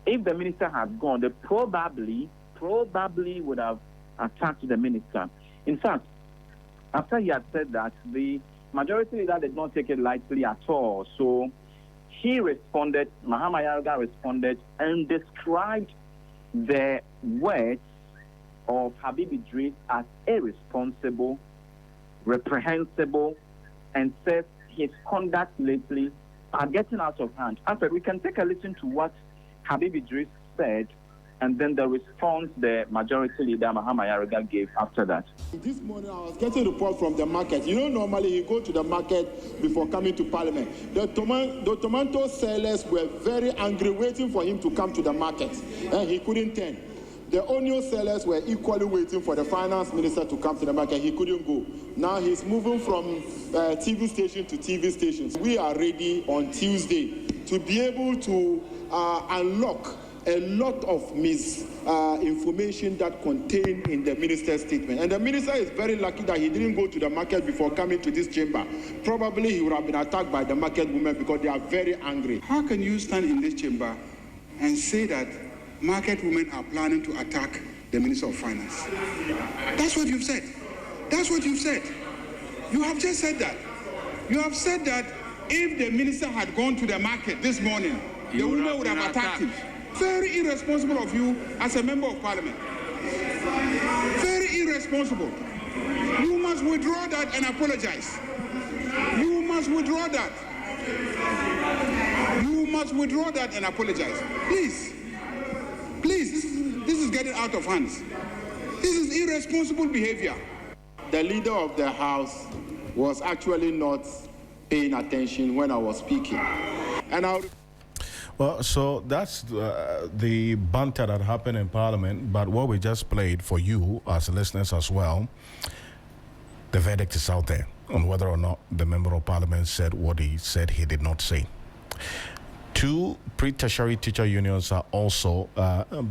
If the minister had gone, they probably would have attacked the minister. In fact, after he had said that, the majority leader did not take it lightly at all. So he responded, Mahama Yarga responded, and described the words of Habib Idris as irresponsible, reprehensible, and said his conduct lately are getting out of hand. Alfred, we can take a listen to what Habib Idris said and then the response the majority leader, Mahama, gave after that. This morning I was getting a report from the market. You know, normally he go to the market before coming to Parliament. The tomato sellers were very angry waiting for him to come to the market, and he couldn't turn. The onion sellers were equally waiting for the finance minister to come to the market. He couldn't go. Now he's moving from TV station to TV stations. We are ready on Tuesday to be able to unlock a lot of misinformation that contained in the minister's statement. And the minister is very lucky that he didn't go to the market before coming to this chamber. Probably he would have been attacked by the market women because they are very angry. How can you stand in this chamber and say that market women are planning to attack the Minister of Finance? That's what you've said. That's what you've said. You have just said that. You have said that if the minister had gone to the market this morning, the women would have attacked him. Very irresponsible of you as a member of parliament. Very irresponsible. You must withdraw that and apologize. You must withdraw that. You must withdraw that and apologize. Please. Please, this is getting out of hands. This is irresponsible behavior. The leader of the House was actually not paying attention when I was speaking. And Well, so that's the banter that happened in Parliament, but what we just played for you as listeners as well, the verdict is out there on whether or not the Member of Parliament said what he said he did not say. Two pre-tertiary teacher unions are also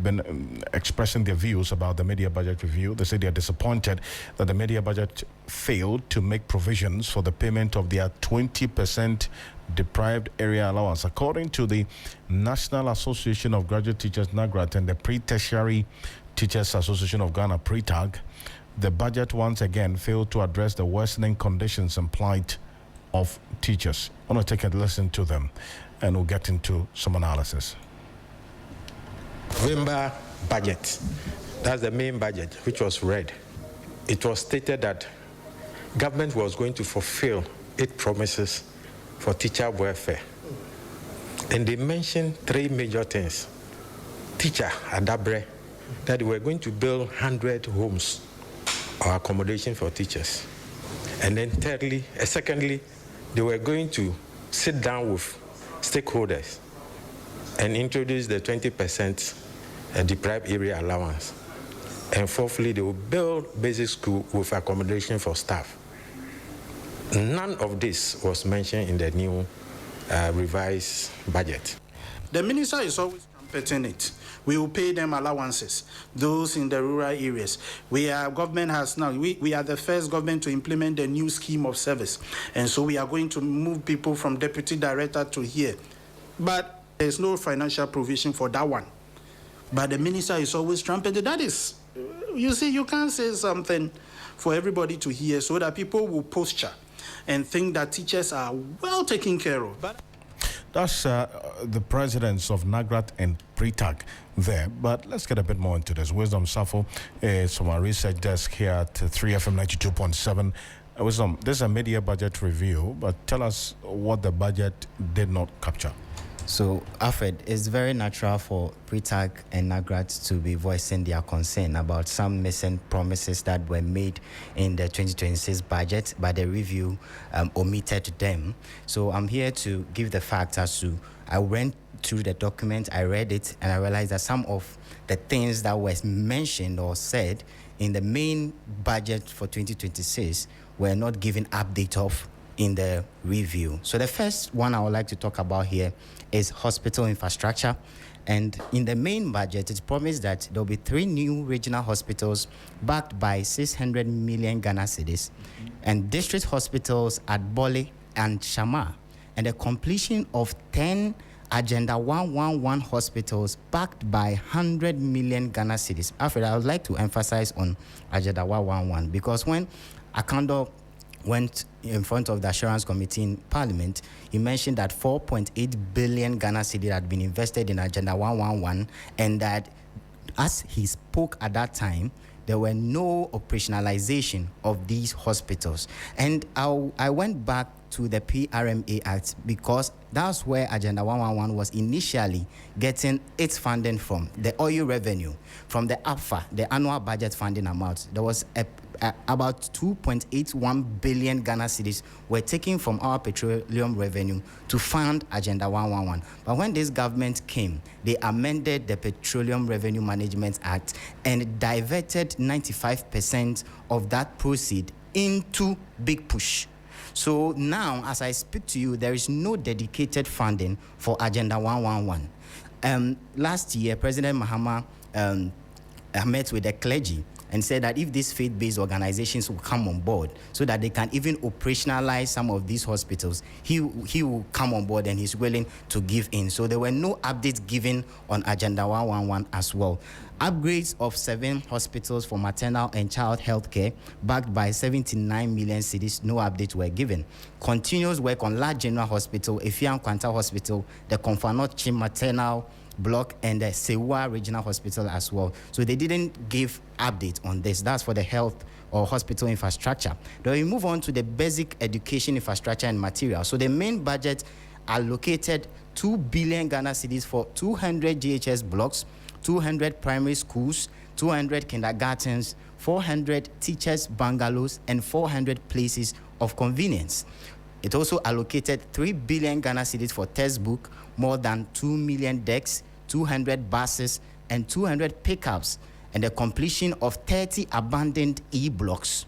been expressing their views about the media budget review. They say they are disappointed that the media budget failed to make provisions for the payment of their 20% deprived area allowance. According to the National Association of Graduate Teachers, NAGRAT, and the Pre-Tertiary Teachers Association of Ghana, PRETAG, the budget once again failed to address the worsening conditions and plight of teachers. I want to take a listen to them, and we'll get into some analysis. November budget, that's the main budget, which was read. It was stated that government was going to fulfill its promises for teacher welfare. And they mentioned three major things. Teacher, Adabre, that they were going to build 100 homes or accommodation for teachers. And then secondly, they were going to sit down with stakeholders and introduce the 20% deprived area allowance. And fourthly, they will build basic school with accommodation for staff. None of this was mentioned in the new revised budget. The minister is always trumpeting it. We will pay them allowances, those in the rural areas. We are the first government to implement the new scheme of service. And so we are going to move people from deputy director to here. But there's no financial provision for that one. But the minister is always trumpeting. That is, you see, you can't say something for everybody to hear so that people will posture and think that teachers are well taken care of. But that's the presidents of NAGRAT and PRETAG there. But let's get a bit more into this. Wisdom Safo is from our research desk here at 3FM 92.7. Wisdom, this is a media budget review, but tell us what the budget did not capture. So, Alfred, it's very natural for PRETAG and NAGRAT to be voicing their concern about some missing promises that were made in the 2026 budget, but the review omitted them. So I'm here to give the facts as to, I went through the document, I read it, and I realized that some of the things that were mentioned or said in the main budget for 2026 were not given update of in the review. So the first one I would like to talk about here is hospital infrastructure. And in the main budget, it's promised that there'll be 3 new regional hospitals backed by 600 million Ghana cedis, and district hospitals at Bole and Shama, and the completion of 10 Agenda 111 hospitals backed by 100 million Ghana cedis. Alfred, I would like to emphasize on Agenda 111 because when Akando went in front of the Assurance Committee in Parliament, he mentioned that 4.8 billion Ghana cedi had been invested in Agenda 111, and that as he spoke at that time, there were no operationalization of these hospitals. And I went back to the PRMA Act because That's where Agenda 111 was initially getting its funding from, the oil revenue, from the APFA, the annual budget funding amount. There was about 2.81 billion Ghana cedis were taken from our petroleum revenue to fund Agenda 111. But when this government came, they amended the Petroleum Revenue Management Act and diverted 95% of that proceed into Big Push. So now, as I speak to you, there is no dedicated funding for Agenda 111. Last year, President Mahama met with the clergy and said that if these faith-based organizations will come on board so that they can even operationalize some of these hospitals, he will come on board and he's willing to give in. So there were no updates given on Agenda 111 as well. Upgrades of 7 hospitals for maternal and child health care backed by 79 million cedis, no updates were given. Continuous work on large general hospital, Efiam Kwanta Hospital, the Konfanot Maternal Block, and the Sewa Regional Hospital as well. So they didn't give update on this. That's for the health or hospital infrastructure. Then we move on to the basic education infrastructure and material. So the main budget allocated 2 billion Ghana cedis for 200 GHS blocks, 200 primary schools, 200 kindergartens, 400 teachers' bungalows, and 400 places of convenience. It also allocated 3 billion Ghana cedis for textbook, more than 2 million decks, 200 buses, and 200 pickups, and the completion of 30 abandoned e-blocks.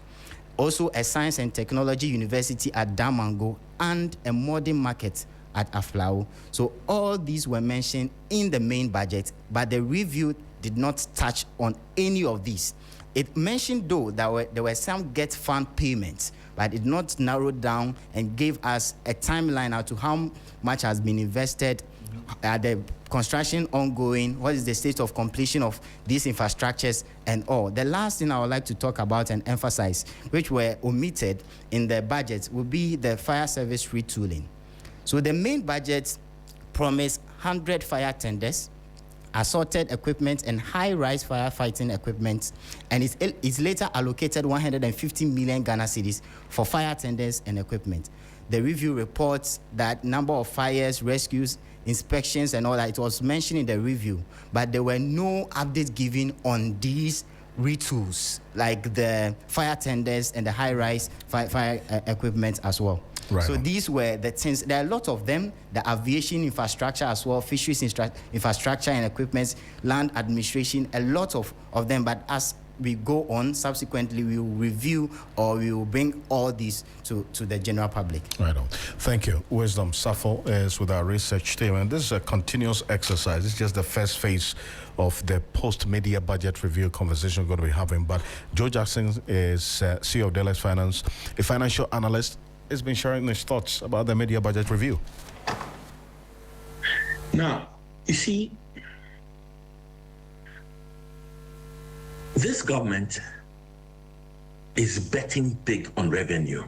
Also, a science and technology university at Damango and a modern market at Aflao. So all these were mentioned in the main budget, but the review did not touch on any of these. It mentioned, though, that there were some get fund payments, but it did not narrow down and gave us a timeline as to how much has been invested, the construction ongoing, what is the state of completion of these infrastructures and all. The last thing I would like to talk about and emphasize, which were omitted in the budget, would be the fire service retooling. So the main budget promised 100 fire tenders, assorted equipment, and high-rise firefighting equipment, and it's later allocated 150 million Ghana cedis for fire tenders and equipment. The review reports that number of fires, rescues, inspections, and all that, it was mentioned in the review, but there were no updates given on these retools, like the fire tenders and the high-rise fire equipment as well. Right. So these were the things. There are a lot of them, the aviation infrastructure as well, fisheries infrastructure and equipment, land administration, a lot of them. But as we go on, subsequently we will review or we will bring all these to the general public. Right on. Thank you. Wisdom Safo is with our research team, and this is a continuous exercise. It's just the first phase of the post-media budget review conversation we're going to be having. But Joe Jackson is CEO of Delix Finance, a financial analyst. Has been sharing his thoughts about the media budget review. Now, you see, this government is betting big on revenue,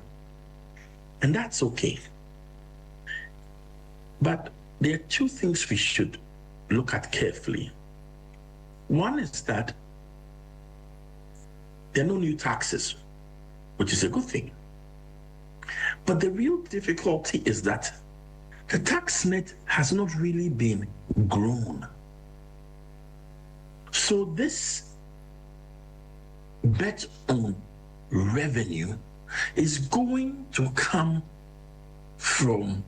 and that's okay. But there are 2 things we should look at carefully. One is that there are no new taxes, which is a good thing. But the real difficulty is that the tax net has not really been grown. So this bet on revenue is going to come from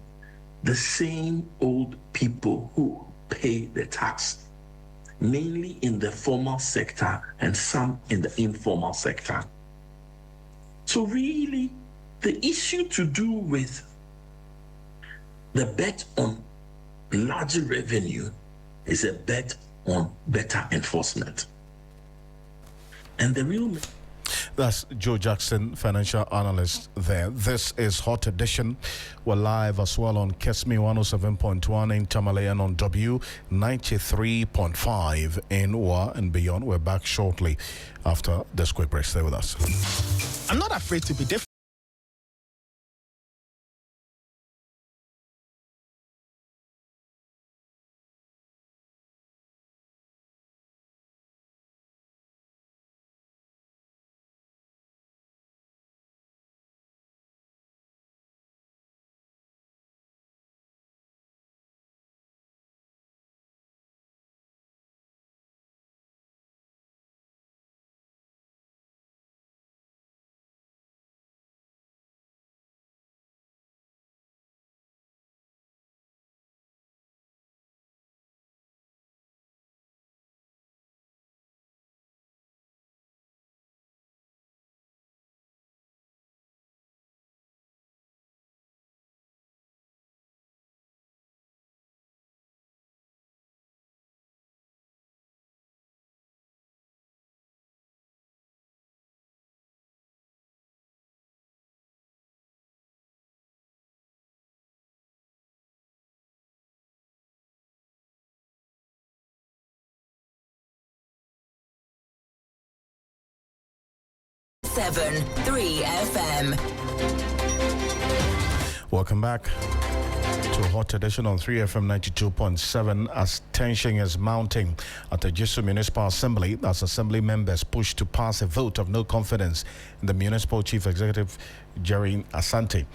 the same old people who pay the tax, mainly in the formal sector and some in the informal sector. So really, the issue to do with the bet on larger revenue is a bet on better enforcement. And the real... That's Joe Jackson, financial analyst there. This is Hot Edition. We're live as well on Kesmi 107.1 in Tamale and on W 93.5 in Wa and beyond. We're back shortly after this quick break. Stay with us. I'm not afraid to be different. 107.3 3FM. Welcome back to Hot Edition on 3FM 92.7 as tension is mounting at the Jesu Municipal Assembly as Assembly members push to pass a vote of no confidence in the Municipal Chief Executive Jerry Asante.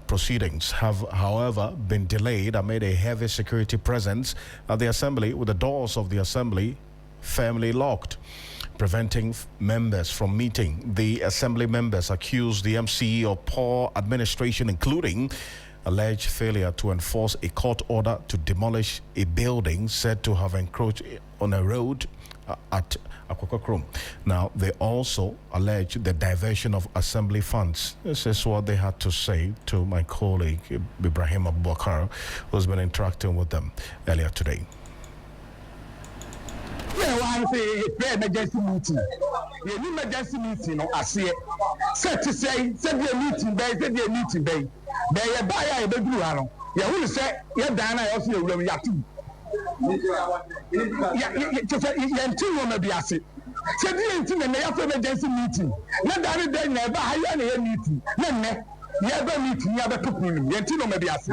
Proceedings have, however, been delayed amid a heavy security presence at the Assembly, with the doors of the Assembly firmly locked, preventing members from meeting. The Assembly members accused the MCE of poor administration, including alleged failure to enforce a court order to demolish a building said to have encroached on a road at Akwakakrom. Now, they also allege the diversion of Assembly funds. This is what they had to say to my colleague, Ibrahim Abubakar, who's been interacting with them earlier today. Emergency meeting. The emergency meeting, I see it. Said to say, said the meeting, the meeting, they buy a baby. You will say, you're done. I also will be active. Said the emergency meeting. Not that they never hire a meeting. Never meeting, never took me. Yentino maybe asked.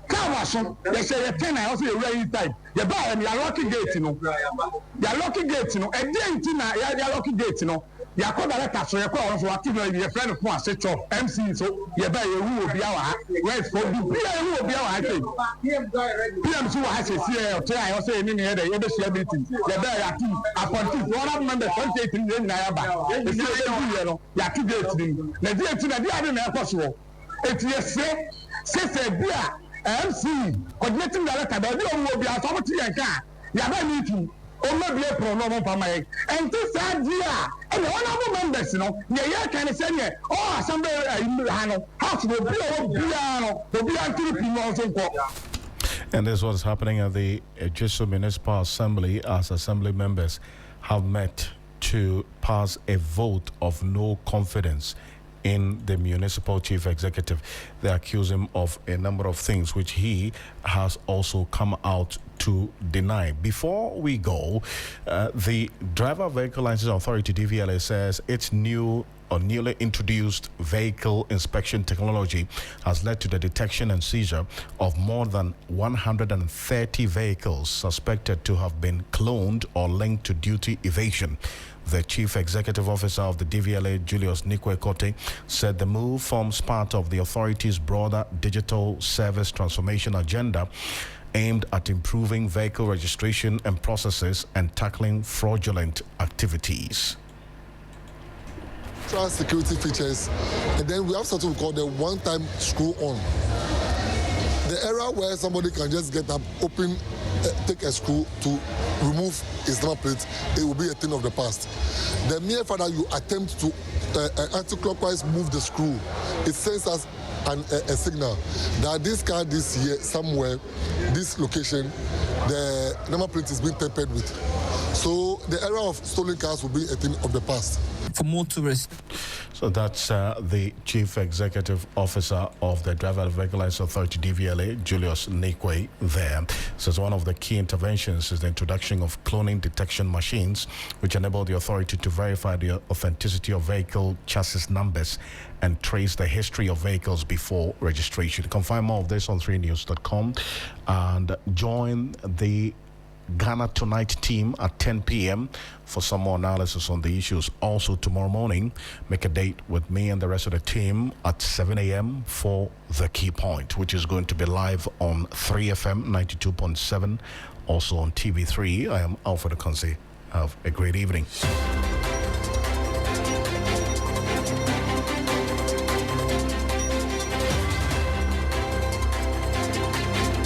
Come, they say, 10 I also raise time. You buy and you're locking gate, you know. You're locking gate, you know. And then, you're locking gate, you know. You're called a letter, so you're called for activity. Your friend of one set of MC, so you buy a who will be our where's for you. Who will be our thing. PM who has a CL, I also in the other meeting. You buy a team, upon 2 members, 28 in Nayaba. You're two gates. The day to the other man possible. It's yes, say, dear, MC, coordinating the letter, but you will be a property and car. You're meeting. Or maybe a problem for my and this idea and one of the members, you know, yeah, can say, oh, somebody, house will be and this was happening at the Jesu Municipal Assembly as Assembly members have met to pass a vote of no confidence in the Municipal Chief Executive. They accuse him of a number of things which he has also come out to deny. Before we go, the Driver Vehicle License Authority, DVLA, says its new or newly introduced vehicle inspection technology has led to the detection and seizure of more than 130 vehicles suspected to have been cloned or linked to duty evasion. The Chief Executive Officer of the DVLA, Julius Nikwe, said the move forms part of the authority's broader digital service transformation agenda aimed at improving vehicle registration and processes and tackling fraudulent activities. Security features, and then we have something we call the one-time screw on. The era where somebody can just get up, open, take a screw to remove his number plate, it will be a thing of the past. The mere fact that you attempt to anti-clockwise move the screw, it sends us a signal that this car this year somewhere, this location, the number plate is being tampered with. So the era of stolen cars will be a thing of the past. For more tourists. So that's the Chief Executive Officer of the Driver Vehicle License Authority, DVLA, Julius Nikwe, there. So one of the key interventions is the introduction of cloning detection machines, which enable the authority to verify the authenticity of vehicle chassis numbers and trace the history of vehicles before registration. You can find more of this on 3news.com and join the Ghana Tonight team at 10 p.m. for some more analysis on the issues. Also tomorrow morning, make a date with me and the rest of the team at 7 a.m. for The Key Point, which is going to be live on 3FM 92.7, also on TV3. I am Alfred Ocansey. Have a great evening.